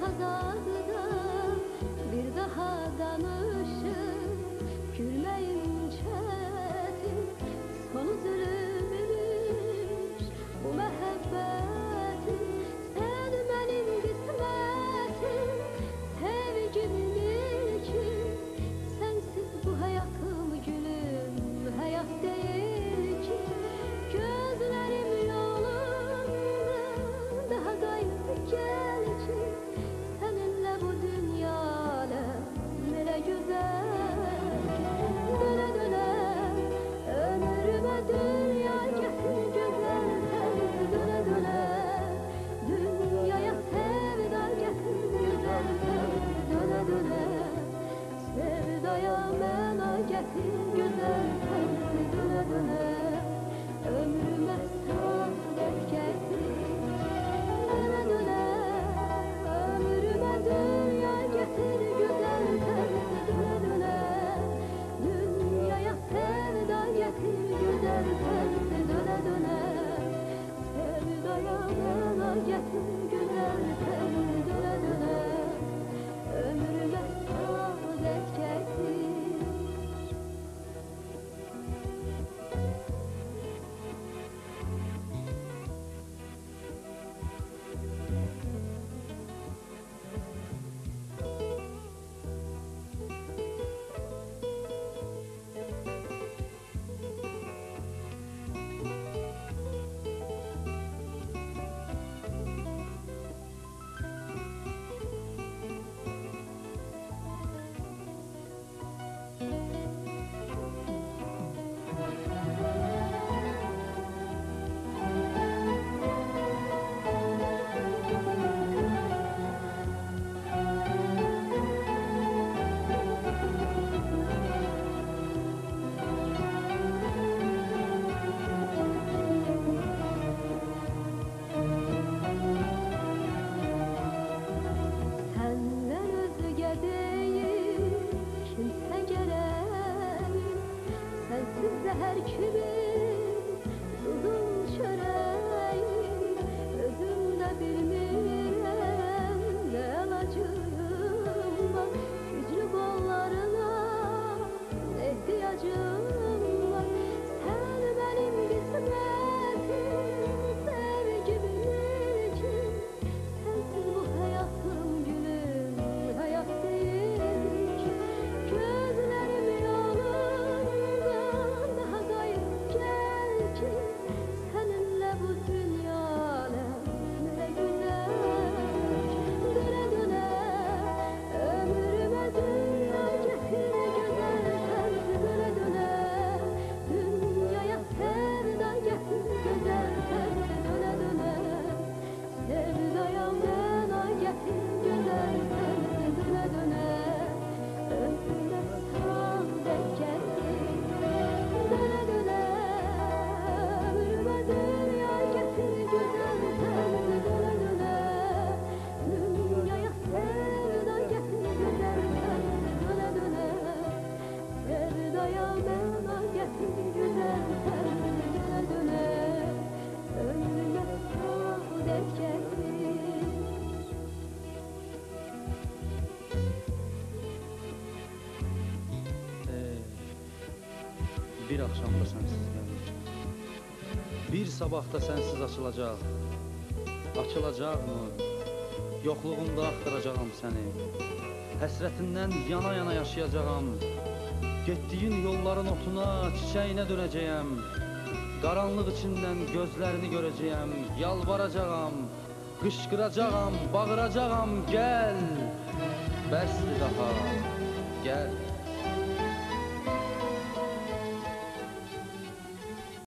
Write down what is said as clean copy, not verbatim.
azaddan bir daha danışır. Gülmeyim çetin, sonu üzülmüş bu məhəbbətin. Sen benim qismətim, sevgimin ilkin. Sensiz bu hayatım gülüm, hayat değil ki. Gözlerim yolunda daha gayrı gelecek. Seninle bu dünyada böyle güzel. Döne döne ömrüme dünya getir güzel. Döne döne dünyaya sevda getir güzel. Döne döne sevdaya mena getir güzel. Döne döne ömrüme saadet getir. Döne döne ömrüme dünya getir güzel. Döne döne dünyaya sevda getir güzel. Döne döne sevdaya mena getir güzel. Döne döne ömrüme saadet getir. Senden özge değil kimse gerek. Sensiz zehər kimi uzun çörək. Özümdə bilmirəm nə əlacım var. Güclü qollarına ehtiyacım var. Sən mənim qismətim, sevgimin ilkin. Sensiz bu hayatım gülüm, hayat değil ki. Gözlerim yolunda daha gayrı gel ki. Seninle bu dünyada ne güzel. Döne döne ömrüme dünya getir güzel. Döne döne dünyaya sevda getir güzel. Döne döne sevdaya mena getir güzel. Döne döne ömrüme saadet getir. Döne döne ömrüme dünya getir güzel. Döne döne dünyaya sevda getir güzel. Döne döne sevdaya mena getir güzel. Döne döne ömrüme saadet getir. Bir akşamda sensiz geldim. Bir sabahda sensiz açılacak. Açılacak mı? Yokluğumda axtaracağım seni. Həsrətindən yana yana yaşayacağım. Getdiyin yolların otuna, çiçeğine dönəcəyəm. Qaranlıq içindən gözlərini görəcəyəm. Yalvaracağam, qışqıracağam, bağıracağam, gel. Bəsdir daha, gel.